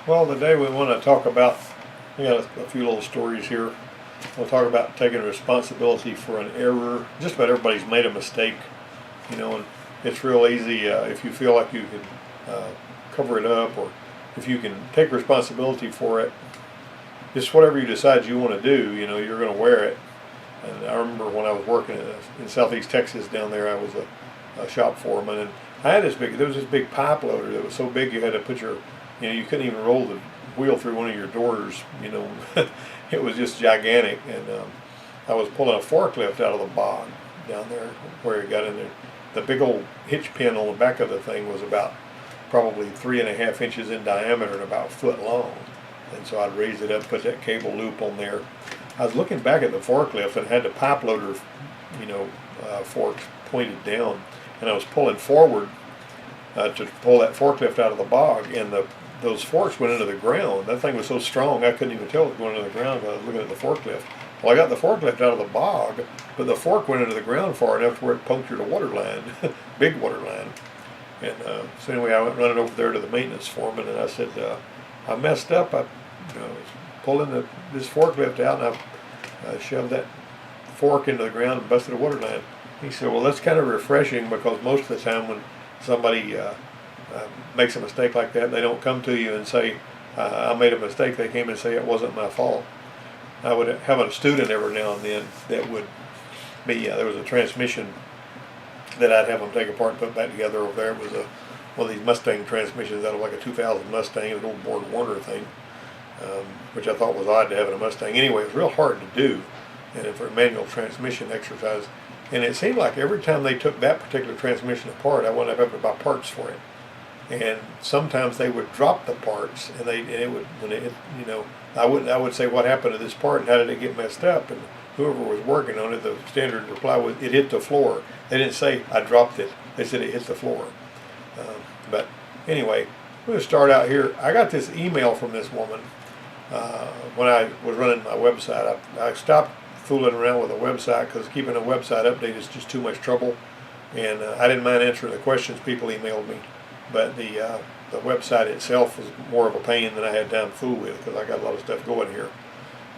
Well, today we want to talk about, we got a few little stories here. We'll talk about taking responsibility for an error. Just about everybody's made a mistake, and it's real easy if you feel like you can cover it up, or if you can take responsibility for it. Just whatever you decide you want to do, you're going to wear it. And I remember when I was working in Southeast Texas down there, I was a shop foreman, and there was this big pipe loader that was so big you had to put you couldn't even roll the wheel through one of your doors. It was just gigantic. And I was pulling a forklift out of the bog down there where it got in there. The big old hitch pin on the back of the thing was about probably 3.5 inches in diameter and about a foot long. And so I'd raise it up, put that cable loop on there. I was looking back at the forklift and had the pipe loader, forks pointed down, and I was pulling forward to pull that forklift out of the bog, and those forks went into the ground. That thing was so strong I couldn't even tell it was going into the ground because I was looking at the forklift. Well, I got the forklift out of the bog, but the fork went into the ground far enough to where it punctured a water line, big water line. And so anyway, I went running over there to the maintenance foreman, and I said, I messed up. I was pulling this forklift out, and I shoved that fork into the ground and busted a water line. He said, well, that's kind of refreshing, because most of the time when somebody makes a mistake like that, they don't come to you and say, I made a mistake. They came and say it wasn't my fault. I would have a student every now and then that would be, there was a transmission that I'd have them take apart and put back together over there. It was one of these Mustang transmissions out of like a 2000 Mustang, an old Borg Warner thing, which I thought was odd to have in a Mustang. Anyway, it was real hard to do, and for a manual transmission exercise. And it seemed like every time they took that particular transmission apart, I wound up having to buy parts for it. And sometimes they would drop the parts, and I would say, what happened to this part and how did it get messed up? And whoever was working on it, the standard reply was, it hit the floor. They didn't say I dropped it. They said it hit the floor. But anyway, I'm going to start out here. I got this email from this woman when I was running my website. I stopped fooling around with a website because keeping a website updated is just too much trouble. And I didn't mind answering the questions people emailed me, but the website itself was more of a pain than I had time to fool with, because I got a lot of stuff going here.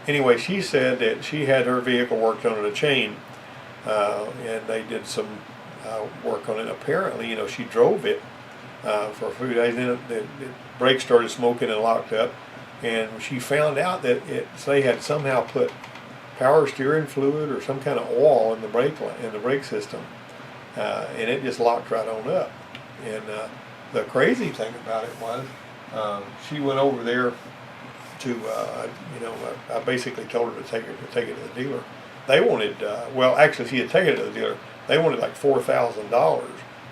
Anyway, she said that she had her vehicle worked on a chain, and they did some work on it. Apparently, she drove it for a few days, and then the brakes started smoking and locked up, and she found out that they had somehow put power steering fluid or some kind of oil in the brake system, and it just locked right on up. And the crazy thing about it was, she went over there to, I basically told her to take it to the dealer. They wanted, actually, she had taken it to the dealer. They wanted like $4,000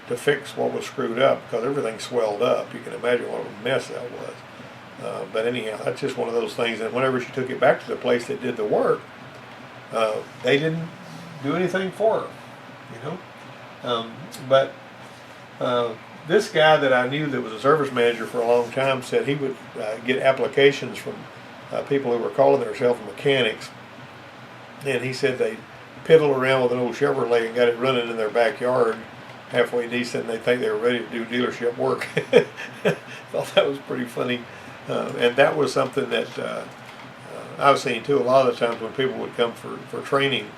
to fix what was screwed up, because everything swelled up. You can imagine what a mess that was. But anyhow, that's just one of those things. And whenever she took it back to the place that did the work, they didn't do anything for her, but this guy that I knew that was a service manager for a long time said he would get applications from people who were calling themselves mechanics, and he said they piddle around with an old Chevrolet and got it running in their backyard halfway decent, and they think they were ready to do dealership work. Thought that was pretty funny, and that was something that I've seen too. A lot of the times when people would come for training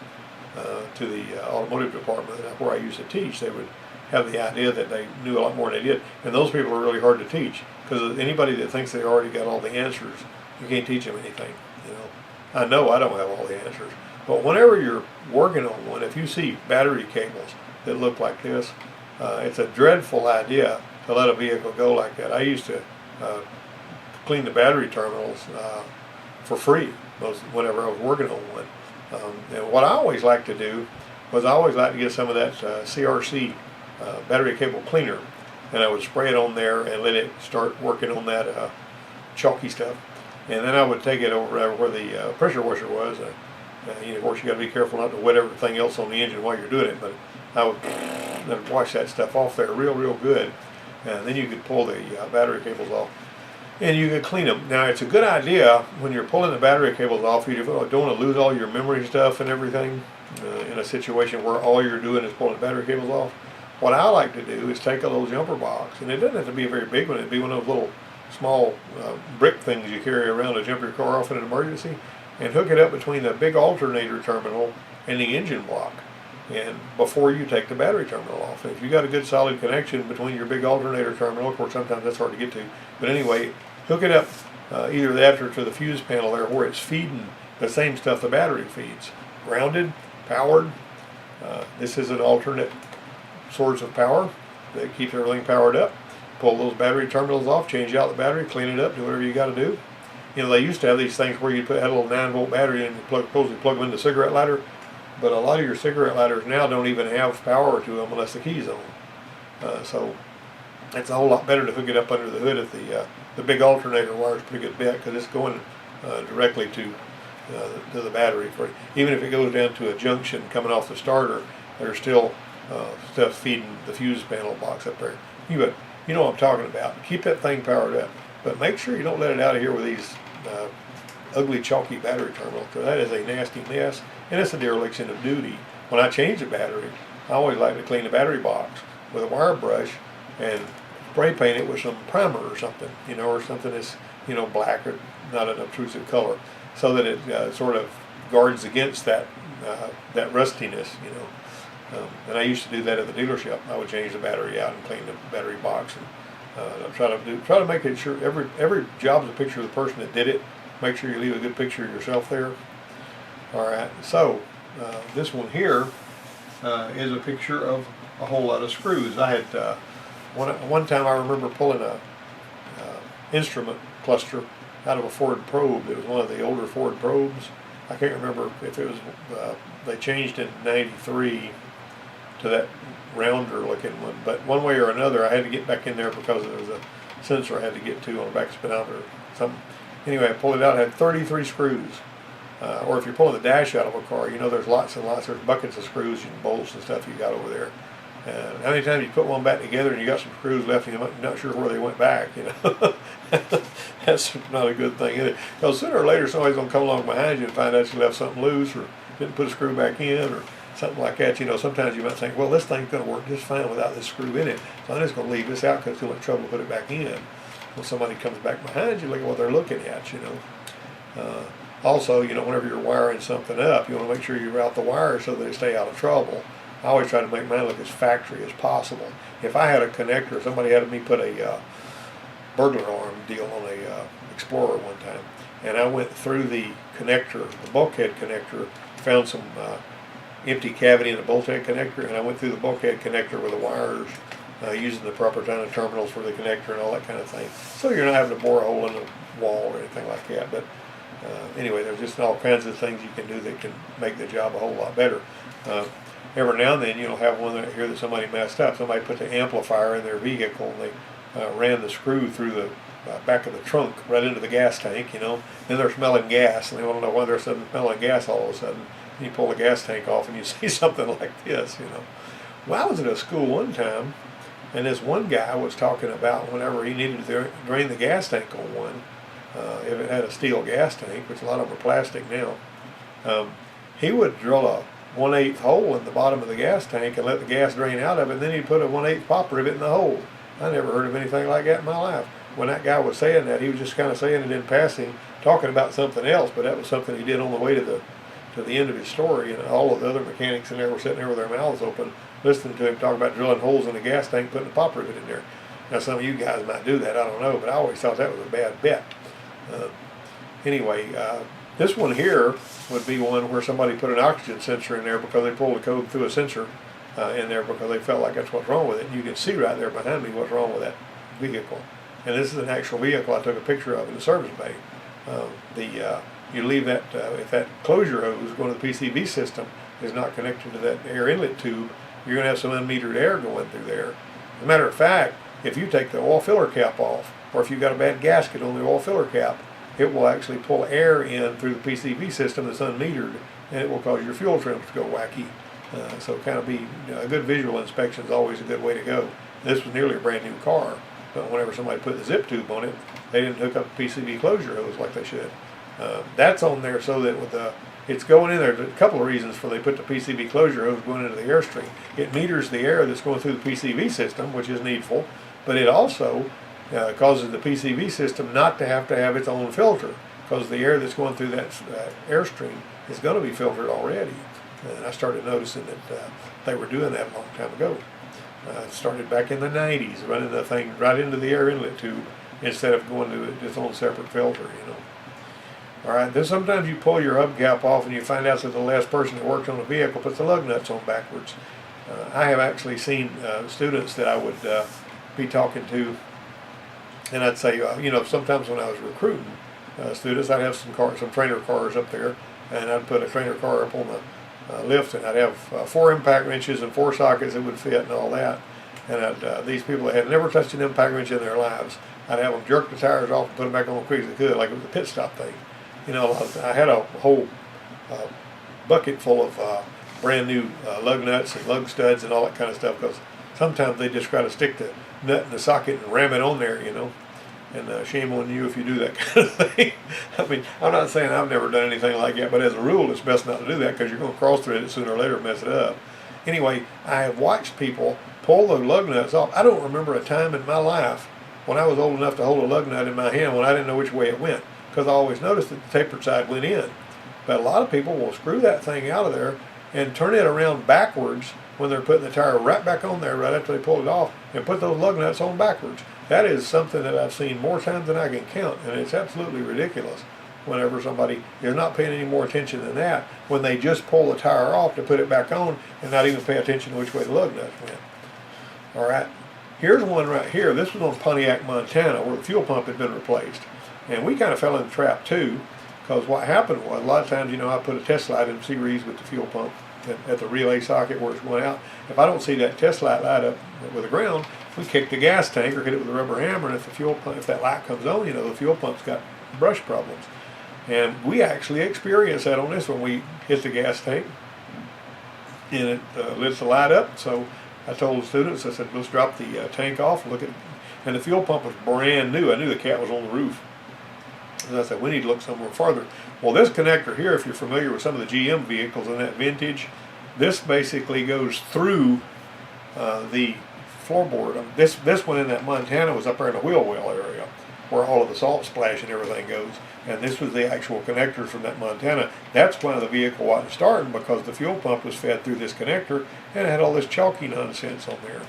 to the automotive department, where I used to teach, they would have the idea that they knew a lot more than they did. And those people are really hard to teach, because anybody that thinks they already got all the answers, you can't teach them anything. I know I don't have all the answers, but whenever you're working on one, if you see battery cables that look like this, it's a dreadful idea to let a vehicle go like that. I used to clean the battery terminals for free whenever I was working on one. And what I always like to do was I always like to get some of that CRC battery cable cleaner, and I would spray it on there and let it start working on that chalky stuff. And then I would take it over where the pressure washer was. Of course, you got to be careful not to wet everything else on the engine while you're doing it, but I would wash that stuff off there real good, and then you could pull the battery cables off, and you could clean them. Now, it's a good idea when you're pulling the battery cables off, you don't want to lose all your memory stuff and everything in a situation where all you're doing is pulling the battery cables off. What I like to do is take a little jumper box, and it doesn't have to be a very big one. It'd be one of those little small brick things you carry around to jump your car off in an emergency, and hook it up between the big alternator terminal and the engine block, and before you take the battery terminal off. And if you got a good solid connection between your big alternator terminal, of course sometimes that's hard to get to, but anyway, hook it up either that or to the fuse panel there where it's feeding the same stuff the battery feeds. Grounded, powered. This is an alternate source of power that keeps everything powered up. Pull those battery terminals off, change out the battery, clean it up, do whatever you got to do. You know, they used to have these things where you had a little 9-volt battery and you supposedly plug them into the cigarette lighter, but a lot of your cigarette lighters now don't even have power to them unless the key's on. So it's a whole lot better to hook it up under the hood if the big alternator wire is a pretty good bet, because it's going directly to the battery. Even if it goes down to a junction coming off the starter, there's still stuff feeding the fuse panel box up there. You know what I'm talking about. Keep that thing powered up, but make sure you don't let it out of here with these ugly chalky battery terminals, because that is a nasty mess, and it's a dereliction of duty. When I change a battery, I always like to clean the battery box with a wire brush and spray paint it with some primer or something, or something that's black or not an obtrusive color, so that it sort of guards against that rustiness. And I used to do that at the dealership. I would change the battery out and clean the battery box, and try to make it sure every job's a picture of the person that did it. Make sure you leave a good picture of yourself there. All right. So this one here is a picture of a whole lot of screws. I had one time I remember pulling a instrument cluster out of a Ford probe. It was one of the older Ford probes. I can't remember if it was they changed in '93 to that rounder looking one, but one way or another I had to get back in there because there was a sensor I had to get to on the back speedometer or something. Anyway, I pulled it out. It had 33 screws. Or if you're pulling the dash out of a car, there's lots and lots. There's buckets of screws and bolts and stuff you got over there. How many times you put one back together and you got some screws left and you're not sure where they went back, That's not a good thing, is it? Because sooner or later somebody's going to come along behind you and find out you left something loose or didn't put a screw back in or something like that. Sometimes you might think, well, this thing's going to work just fine without this screw in it, so I'm just going to leave this out because it's too much trouble to put it back in. When somebody comes back behind you, look at what they're looking at, Also, whenever you're wiring something up, you want to make sure you route the wires so that they stay out of trouble. I always try to make mine look as factory as possible. If I had a connector, somebody had me put a burglar alarm deal on a Explorer one time, and I went through the connector, the bulkhead connector, found some empty cavity in the bulkhead connector, and I went through the bulkhead connector with the wires, using the proper kind of terminals for the connector and all that kind of thing. So you're not having to bore a hole in the wall or anything like that. But anyway, there's just all kinds of things you can do that can make the job a whole lot better. Every now and then you'll have one here that somebody messed up. Somebody put the amplifier in their vehicle and they ran the screw through the back of the trunk right into the gas tank, Then they're smelling gas and they want to know why they're smelling gas all of a sudden. You pull the gas tank off and you see something like this, Well, I was at a school one time, and this one guy was talking about whenever he needed to drain the gas tank on one, if it had a steel gas tank, which a lot of them are plastic now, he would drill a 1/8 hole in the bottom of the gas tank and let the gas drain out of it, and then he'd put a 1/8 pop rivet in the hole. I never heard of anything like that in my life. When that guy was saying that, he was just kind of saying it in passing, talking about something else, but that was something he did on the way to the end of his story, and all of the other mechanics in there were sitting there with their mouths open, listening to him talk about drilling holes in the gas tank, putting a pop rivet in there. Now, some of you guys might do that, I don't know, but I always thought that was a bad bet. Anyway, this one here would be one where somebody put an oxygen sensor in there because they pulled a code through a sensor in there because they felt like that's what's wrong with it. And you can see right there behind me what's wrong with that vehicle. And this is an actual vehicle I took a picture of in the service bay. You leave that, if that closure hose going to the PCV system is not connected to that air inlet tube, you're going to have some unmetered air going through there. As a matter of fact, if you take the oil filler cap off, or if you've got a bad gasket on the oil filler cap, it will actually pull air in through the PCV system that's unmetered, and it will cause your fuel trims to go wacky. So kind of a good visual inspection is always a good way to go. This was nearly a brand new car, but whenever somebody put the zip tube on it, they didn't hook up the PCV closure hose like they should. That's on there so that with it's going in there. There's a couple of reasons for they put the PCV closure hose going into the airstream. It meters the air that's going through the PCV system, which is needful, but it also causes the PCV system not to have its own filter, because the air that's going through that airstream is going to be filtered already. And I started noticing that they were doing that a long time ago. It started back in the 90s, running the thing right into the air inlet tube instead of going to its own separate filter, you know. All right, then sometimes you pull your hubcap off and you find out that the last person that worked on the vehicle puts the lug nuts on backwards. I have actually seen students that I would be talking to, and I'd say, you know, sometimes when I was recruiting students, I'd have some trainer cars up there, and I'd put a trainer car up on the lift, and I'd have 4 impact wrenches and 4 sockets that would fit and all that. And these people that had never touched an impact wrench in their lives, I'd have them jerk the tires off and put them back on as quick as they could, like it was a pit stop thing. You know, I had a whole bucket full of brand new lug nuts and lug studs and all that kind of stuff, because sometimes they just try to stick the nut in the socket and ram it on there, you know. And shame on you if you do that kind of thing. I mean, I'm not saying I've never done anything like that, but as a rule, it's best not to do that, because you're going to cross-thread it sooner or later and mess it up. Anyway, I have watched people pull those lug nuts off. I don't remember a time in my life when I was old enough to hold a lug nut in my hand when I didn't know which way it went, because I always noticed that the tapered side went in. But a lot of people will screw that thing out of there and turn it around backwards when they're putting the tire right back on there right after they pull it off, and put those lug nuts on backwards. That is something that I've seen more times than I can count, and it's absolutely ridiculous whenever somebody is not paying any more attention than that, when they just pull the tire off to put it back on and not even pay attention to which way the lug nuts went. All right, here's one right here. This was on Pontiac, Montana, where the fuel pump had been replaced. And we kind of fell in the trap too, because what happened was, a lot of times, you know, I put a test light in series with the fuel pump at the relay socket where it's going out. If I don't see that test light light up with the ground, we kick the gas tank or hit it with a rubber hammer, and if the fuel pump, if that light comes on, you know, the fuel pump's got brush problems. And we actually experienced that on this one. We hit the gas tank, and it lit the light up. So I told the students, I said, let's drop the tank off and look at it. And the fuel pump was brand new. I knew the cat was on the roof. And I said, we need to look somewhere farther. Well, this connector here, if you're familiar with some of the GM vehicles in that vintage, this basically goes through the floorboard. This one in that Montana was up there in the wheel well area, where all of the salt splash and everything goes. And this was the actual connectors from that Montana. That's why the vehicle wasn't starting, because the fuel pump was fed through this connector, and it had all this chalky nonsense on there.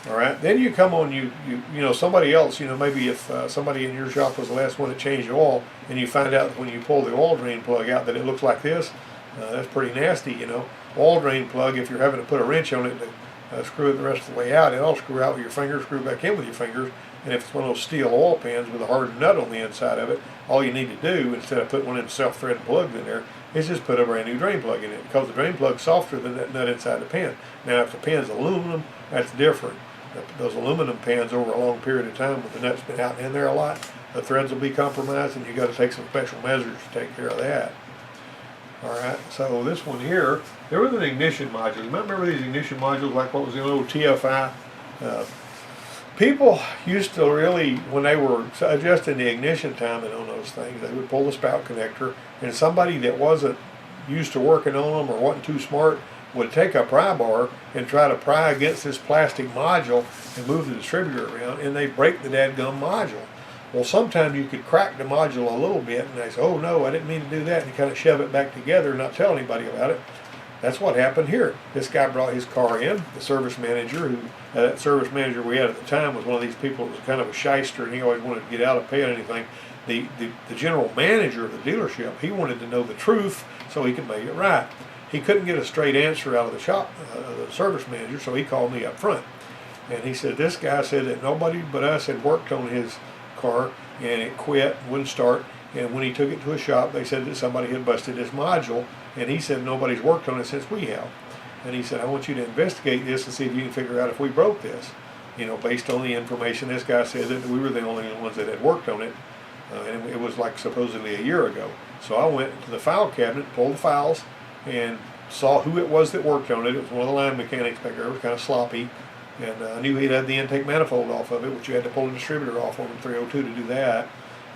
All right, then you come on, you know, somebody else, you know, maybe if somebody in your shop was the last one that changed the oil, and you find out when you pull the oil drain plug out that it looks like this, that's pretty nasty, you know. Oil drain plug, if you're having to put a wrench on it to screw it the rest of the way out, it'll screw out with your fingers, screw back in with your fingers. And if it's one of those steel oil pans with a hardened nut on the inside of it, all you need to do, instead of putting one of them self-threading plugs in there, is just put a brand new drain plug in it, because the drain plug's softer than that nut inside the pan. Now, if the pan's aluminum, that's different. Those aluminum pans, over a long period of time, with the nuts been out in there a lot, the threads will be compromised, and you got to take some special measures to take care of that. All right, so this one here, there was an ignition module. You might remember these ignition modules, like what was the old TFI. People used to really, when they were adjusting the ignition timing on those things, they would pull the spout connector, and somebody that wasn't used to working on them or wasn't too smart would take a pry bar and try to pry against this plastic module and move the distributor around, and they break the dadgum module. Well, sometimes you could crack the module a little bit, and they say, oh no, I didn't mean to do that, and you kind of shove it back together and not tell anybody about it. That's what happened here. This guy brought his car in, the service manager, who, that service manager we had at the time was one of these people that was kind of a shyster, and he always wanted to get out of paying anything. The general manager of the dealership, he wanted to know the truth so he could make it right. He couldn't get a straight answer out of the shop, the service manager, so he called me up front. And he said, this guy said that nobody but us had worked on his car, and it quit, wouldn't start. And when he took it to a shop, they said that somebody had busted this module, and he said nobody's worked on it since we have. And he said, I want you to investigate this and see if you can figure out if we broke this. You know, based on the information, this guy said that we were the only ones that had worked on it, and it was like supposedly a year ago. So I went to the file cabinet, pulled the files, and saw who it was that worked on it. It was one of the line mechanics back there. It was kind of sloppy, and I knew he'd had the intake manifold off of it, which you had to pull the distributor off on the 302 to do that.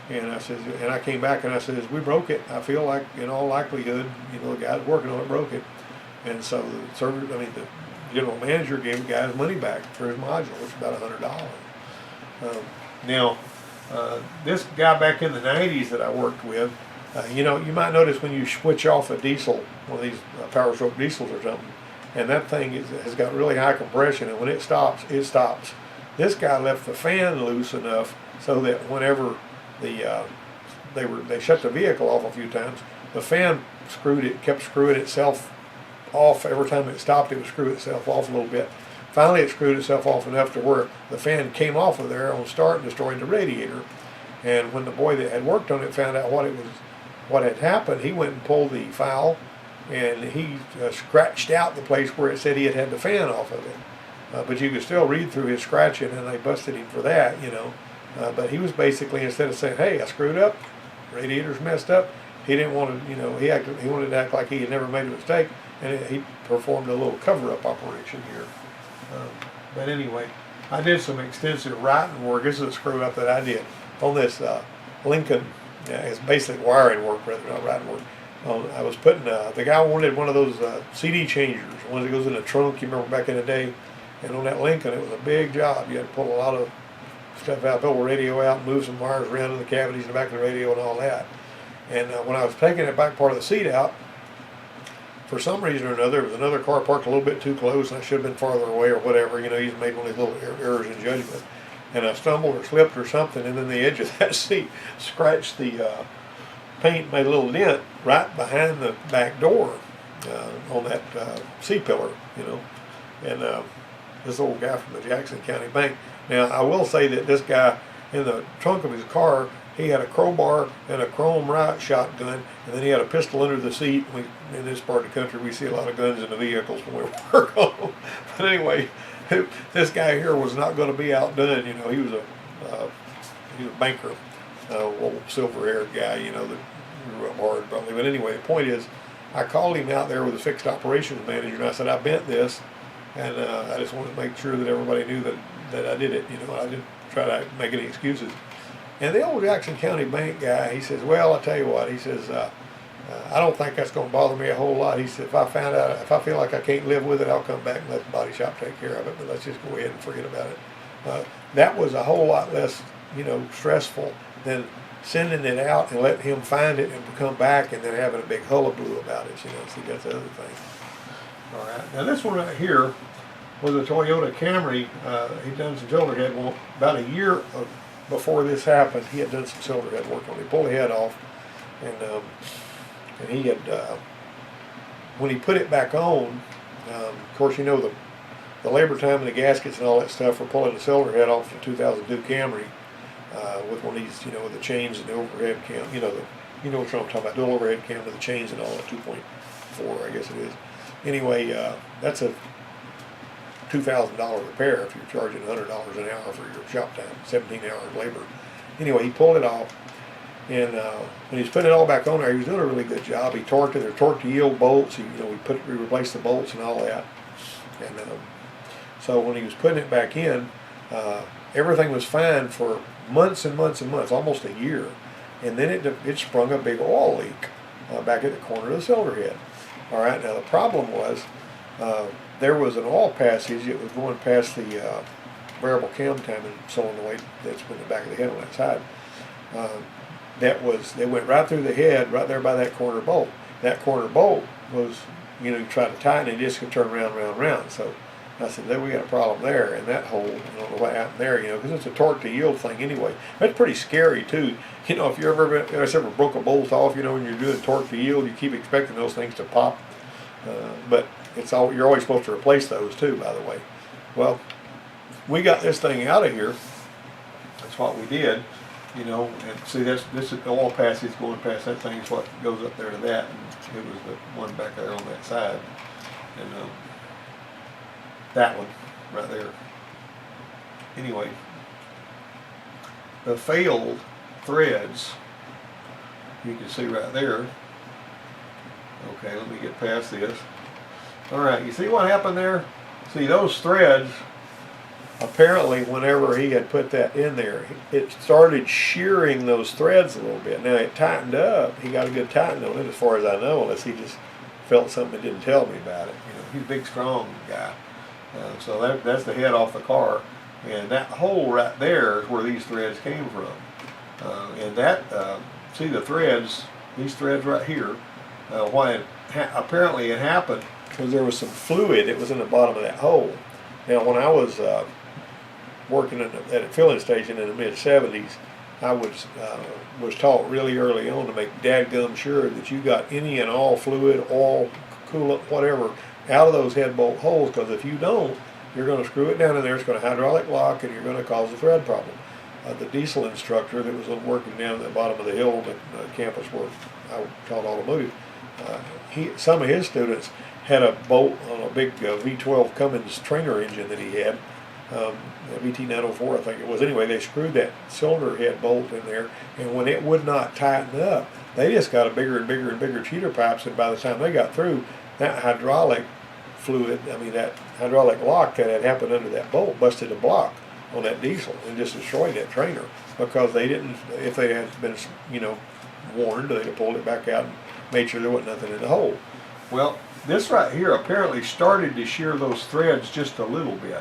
And I said, and I came back and I said, we broke it. I feel like, in all likelihood, you know, the guy working on it broke it. And so the general manager gave the guy his money back for his module, which was about $100. Um, now, this guy back in the 90s that I worked with, you know, you might notice when you switch off a diesel, one of these power stroke diesels or something, and that thing has got really high compression, and when it stops, it stops. This guy left the fan loose enough so that whenever they shut the vehicle off a few times, the fan kept screwing itself off every time it stopped. It would screw itself off a little bit. Finally, it screwed itself off enough to where the fan came off of there on start and destroyed the radiator. And when the boy that had worked on it found out what had happened, he went and pulled the file, and he scratched out the place where it said he had had the fan off of it. But you could still read through his scratching, and they busted him for that, you know. But he was basically, instead of saying, "Hey, I screwed up, radiator's messed up," he didn't want to, you know, he wanted to act like he had never made a mistake, and he performed a little cover-up operation here. But anyway, I did some extensive writing work. This is a screw up that I did on this Lincoln. It's basically wiring work rather than not writing work. I was putting, the guy wanted one of those CD changers, one that goes in the trunk, you remember back in the day. And on that Lincoln, it was a big job. You had to pull a lot of stuff out, pull the radio out, move some wires around in the cavities in the back of the radio and all that. And when I was taking the back part of the seat out, for some reason or another, there was another car parked a little bit too close, and I should have been farther away or whatever. You know, he's made one of these little errors in judgment. And I stumbled or slipped or something, and then the edge of that seat scratched the paint, made a little dent right behind the back door on that C-pillar, you know. And this old guy from the Jackson County Bank. Now, I will say that this guy, in the trunk of his car, he had a crowbar and a chrome riot shotgun, and then he had a pistol under the seat. In this part of the country, we see a lot of guns in the vehicles when we work on them. But anyway, this guy here was not going to be outdone. You know, he was a banker, old silver-haired guy, you know, that grew up hard probably. But anyway, the point is, I called him out there with a fixed operations manager, and I said, I bent this, and I just wanted to make sure that everybody knew that I did it. You know, I didn't try to make any excuses. And the old Jackson County Bank guy, he says, well, I'll tell you what, he says, I don't think that's going to bother me a whole lot. He said, if I feel like I can't live with it, I'll come back and let the body shop take care of it, but let's just go ahead and forget about it. That was a whole lot less, you know, stressful than sending it out and letting him find it and come back and then having a big hullabaloo about it, you know. See, that's the other thing. All right, now this one right here was a Toyota Camry. He'd done some cylinder head work about a year before this happened. He had done some cylinder head work on it. He pulled the head off, and he had when he put it back on. Of course, you know the labor time and the gaskets and all that stuff for pulling the cylinder head off the 2002 Camry with one of these, you know, with the chains and the overhead cam. You know what I'm talking about. Dual overhead cam with the chains and all that. 2.4, I guess it is. Anyway, that's a $2,000 repair if you're charging $100 an hour for your shop time, 17 hours labor. Anyway, he pulled it off, and when he's putting it all back on there, he was doing a really good job. He torqued it. They're torque to yield bolts. We replaced the bolts and all that. And so when he was putting it back in, everything was fine for months and months and months, almost a year. And then it sprung a big oil leak back at the corner of the cylinder head. All right, now the problem was there was an oil passage. It was going past the variable cam timing solenoid that's in the back of the head on that side. They went right through the head, right there by that corner bolt. That corner bolt was, you know, you try to tighten it, it just could turn round. So I said, there we got a problem there. And that hole, I don't know what happened there, you know, because it's a torque to yield thing anyway. That's pretty scary too. You know, if you ever broke a bolt off, you know, when you're doing torque to yield, you keep expecting those things to pop. But you're always supposed to replace those too, by the way. Well, we got this thing out of here. That's what we did, you know. And see, this is the oil passage going past that thing is what goes up there to that, and it was the one back there on that side, and that one right there. Anyway, the failed threads you can see right there. Okay, let me get past this. All right, you see what happened there? See, those threads, apparently whenever he had put that in there, it started shearing those threads a little bit. Now it tightened up. He got a good tighten on it as far as I know, unless he just felt something and didn't tell me about it. You know, he's a big, strong guy. So that's the head off the car. And that hole right there is where these threads came from. And that, see the threads, these threads right here, why apparently it happened because there was some fluid that was in the bottom of that hole. Now when I was working at a filling station in the mid-70s, I was taught really early on to make dadgum sure that you got any and all fluid, oil, coolant, whatever, out of those head bolt holes, because if you don't, you're going to screw it down in there, it's going to hydraulic lock, and you're going to cause a thread problem. The diesel instructor that was working down at the bottom of the hill at the campus where I taught automotive, some of his students had a bolt on a big V12 Cummins trainer engine that he had, a VT904 I think it was. Anyway, they screwed that cylinder head bolt in there, and when it would not tighten up, they just got a bigger and bigger and bigger cheater pipes, and by the time they got through, that hydraulic fluid, that hydraulic lock that had happened under that bolt busted a block on that diesel and just destroyed that trainer, because they didn't, if they had been, warned, they'd have pulled it back out and made sure there wasn't nothing in the hole. Well, this right here apparently started to shear those threads just a little bit.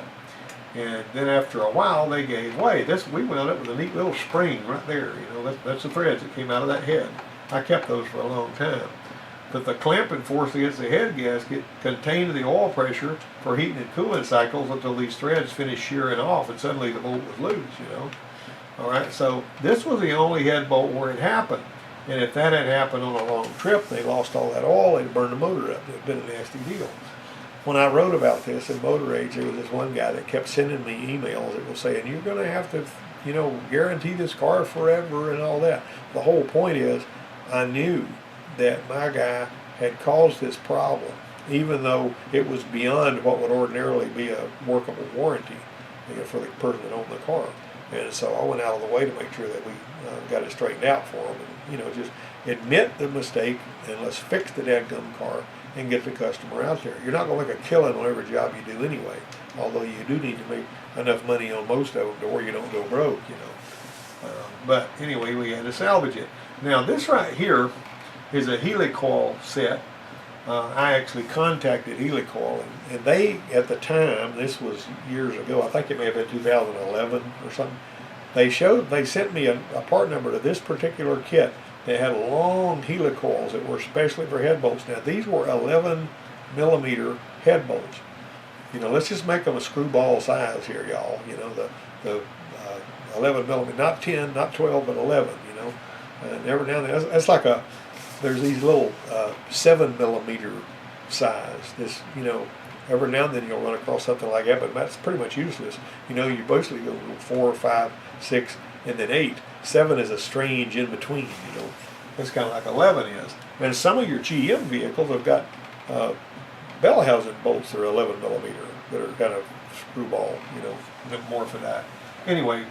And then after a while, they gave way. We wound up with a neat little spring right there. That's the threads that came out of that head. I kept those for a long time. But the clamping force against the head gasket contained the oil pressure for heating and cooling cycles until these threads finished shearing off, and suddenly the bolt was loose, All right, so this was the only head bolt where it happened. And if that had happened on a long trip, they lost all that oil, they'd burned the motor up. It'd been a nasty deal. When I wrote about this in Motor Age, there was this one guy that kept sending me emails that was saying, you're going to have to, guarantee this car forever and all that. The whole point is, I knew that my guy had caused this problem, even though it was beyond what would ordinarily be a workable warranty for the person that owned the car. And so I went out of the way to make sure that we got it straightened out for them. And, just admit the mistake and let's fix the dadgum car and get the customer out there. You're not going to make a killing on every job you do anyway, although you do need to make enough money on most of them to where you don't go broke, But anyway, we had to salvage it. Now this right here is a Helicoil set. I actually contacted Helicoil, and they, at the time, this was years ago, I think it may have been 2011 or something, they sent me a part number to this particular kit that had long helicoils that were especially for head bolts. Now these were 11 millimeter head bolts. Let's just make them a screwball size here, y'all. The 11 millimeter, not 10, not 12, but 11, And every now and then, that's like there's these little 7 millimeter size. This, every now and then you'll run across something like that, but that's pretty much useless. You basically go 4, 5, 6, and then 8. 7 is a strange in between, That's kind of like 11 is. And some of your GM vehicles have got bell housing bolts that are 11 millimeter that are kind of screwball, more for that. Anyway,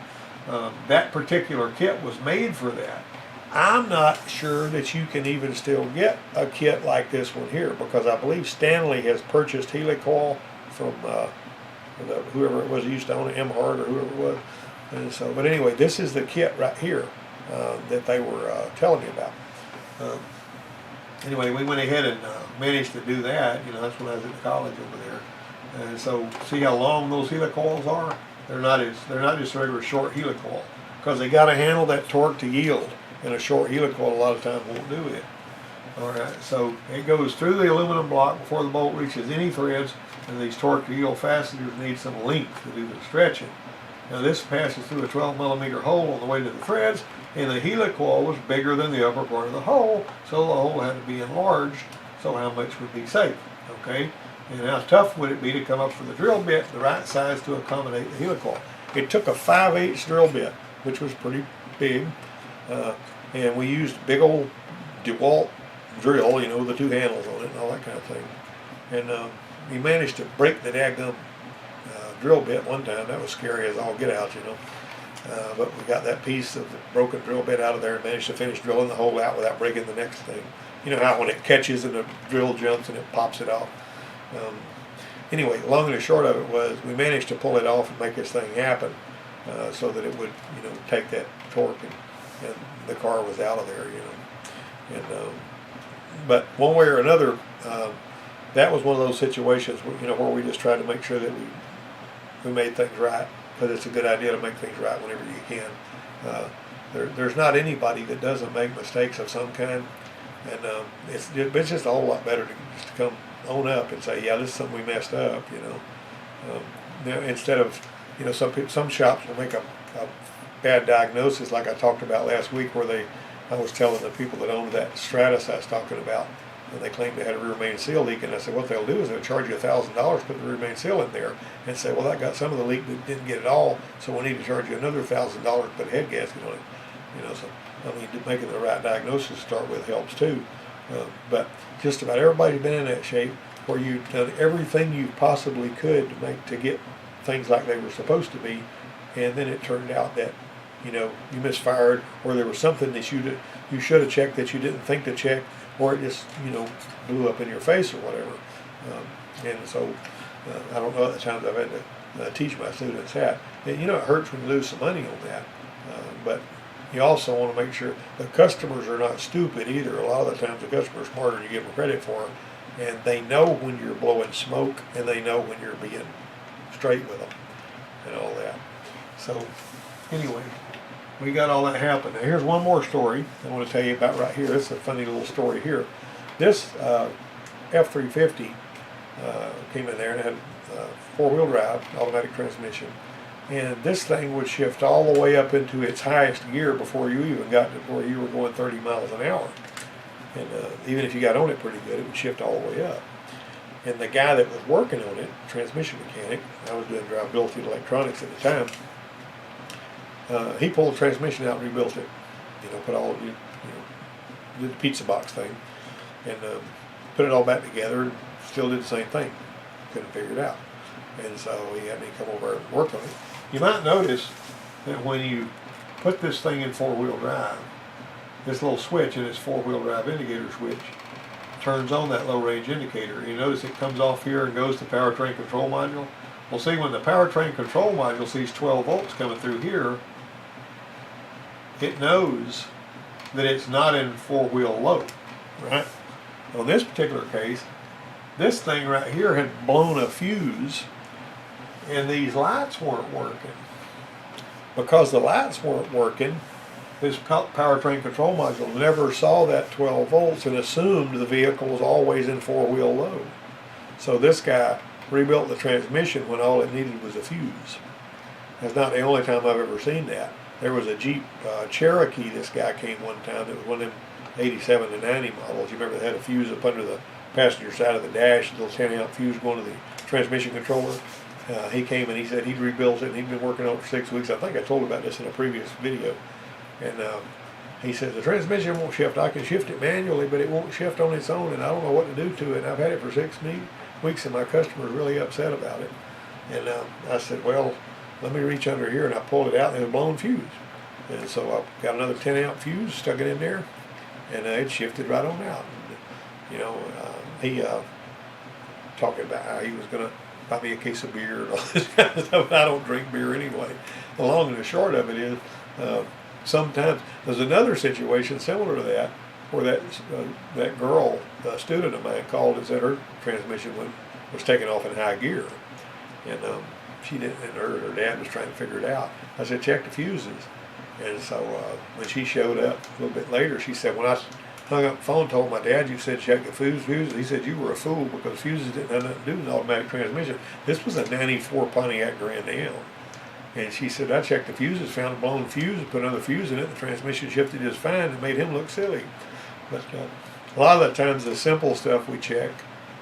that particular kit was made for that. I'm not sure that you can even still get a kit like this one here, because I believe Stanley has purchased Helicoil from whoever it was who used to own it, Emhart or whoever it was. And so, but anyway, this is the kit right here that they were telling me about. Anyway, we went ahead and managed to do that. That's when I was at college over there. And so, see how long those helicoils are? They're not just regular short helicoil, because they got to handle that torque to yield. And a short helicoil a lot of times won't do it. All right, so it goes through the aluminum block before the bolt reaches any threads, and these torque to yield fasteners need some length to do the stretching. Now this passes through a 12 millimeter hole on the way to the threads, and the helicoil was bigger than the upper part of the hole, so the hole had to be enlarged, so how much would be safe, okay? And how tough would it be to come up with a drill bit the right size to accommodate the helicoil? It took a 5/8 drill bit, which was pretty big, and we used big old DeWalt drill, the 2 handles on it and all that kind of thing. And we managed to break the daggum drill bit one time. That was scary as all get out, but we got that piece of the broken drill bit out of there and managed to finish drilling the hole out without breaking the next thing. You know how when it catches and the drill jumps and it pops it off. Anyway, long and the short of it was we managed to pull it off and make this thing happen so that it would, take that torque and the car was out of there, And but one way or another, that was one of those situations where, where we just tried to make sure that we made things right. because it's a good idea to make things right whenever you can. There's not anybody that doesn't make mistakes of some kind, and it's just a whole lot better to just come own up and say, yeah, this is something we messed up, you know. Now, instead of, you know, some shops will make a bad diagnosis, like I talked about last week, where I was telling the people that owned that Stratus I was talking about, and they claimed they had a rear main seal leak, and I said, what they'll do is they'll charge you $1,000 to put the rear main seal in there, and say, well, that got some of the leak, but didn't get it all, so we need to charge you another $1,000 to put a head gasket on it. You know, so I mean, making the right diagnosis to start with helps too. But just about everybody's been in that shape where you've done everything you possibly could to get things like they were supposed to be, and then it turned out that, you know, you misfired, or there was something that you should have checked that you didn't think to check, or it just, you know, blew up in your face or whatever. And so I don't know the times I've had to teach my students that. And, you know, it hurts when you lose some money on that, but you also want to make sure the customers are not stupid either. A lot of the times the customers are smarter than you give them credit for, and they know when you're blowing smoke, and they know when you're being straight with them and all that. So anyway, we got all that happen. Now here's one more story I want to tell you about right here. This is a funny little story here. This F-350 came in there and it had four-wheel drive, automatic transmission. And this thing would shift all the way up into its highest gear before you even got to where you were going 30 miles an hour. And even if you got on it pretty good, it would shift all the way up. And the guy that was working on it, transmission mechanic, I was doing drivability electronics at the time, he pulled the transmission out and rebuilt it. You know, did the pizza box thing, and put it all back together, and still did the same thing. Couldn't figure it out. And so he had me come over and work on it. You might notice that when you put this thing in four-wheel drive, this little switch in its four-wheel drive indicator switch turns on that low-range indicator. You notice it comes off here and goes to powertrain control module. Well, see, when the powertrain control module sees 12 volts coming through here, it knows that it's not in four-wheel low, right? On this particular case, this thing right here had blown a fuse, and these lights weren't working. Because the lights weren't working, this powertrain control module never saw that 12 volts and assumed the vehicle was always in four-wheel low. So this guy rebuilt the transmission when all it needed was a fuse. That's not the only time I've ever seen that. There was a Jeep Cherokee, this guy came one time, it was one of them 87 to 90 models. You remember they had a fuse up under the passenger side of the dash, a little 10-amp fuse going to the transmission controller. He came and he said he'd rebuilt it, and he'd been working on it for 6 weeks. I think I told about this in a previous video. And he said, the transmission won't shift. I can shift it manually, but it won't shift on its own, and I don't know what to do to it. And I've had it for 6 weeks, and my customer's really upset about it. And I said, well, let me reach under here, and I pulled it out, and it was a blown fuse. And so I got another 10-amp fuse, stuck it in there, and it shifted right on out. And, you know, he talking about how he was going to buy me a case of beer and all this kind of stuff. I don't drink beer anyway. The long and the short of it is, sometimes there's another situation similar to that, where that girl, a student of mine, called and said her transmission was taken off in high gear, and she didn't. And her dad was trying to figure it out. I said, check the fuses. And so when she showed up a little bit later, she said, when I hung up the phone, told my dad, you said check the fuses. He said, you were a fool, because fuses didn't have nothing to do with automatic transmission. This was a 94 Pontiac Grand Am. And she said, I checked the fuses, found a blown fuse, put another fuse in it, the transmission shifted just fine, and made him look silly. But a lot of the times the simple stuff we check,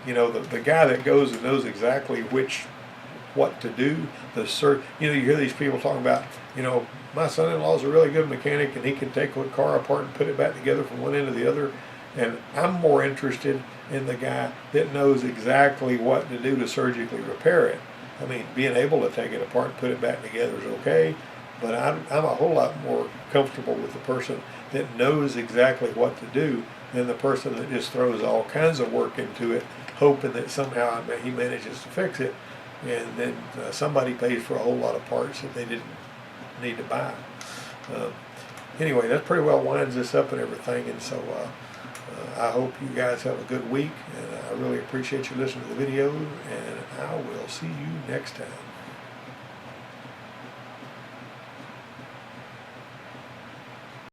you know, the guy that goes and knows exactly what to do, you know, you hear these people talking about, you know, my son-in-law's a really good mechanic, and he can take a car apart and put it back together from one end to the other. And I'm more interested in the guy that knows exactly what to do to surgically repair it. I mean, being able to take it apart and put it back together is okay, but I'm a whole lot more comfortable with the person that knows exactly what to do than the person that just throws all kinds of work into it, hoping that somehow he manages to fix it, and then somebody pays for a whole lot of parts that they didn't need to buy. Anyway, that pretty well winds this up and everything, and so I hope you guys have a good week, and I really appreciate you listening to the video, and I will see you next time.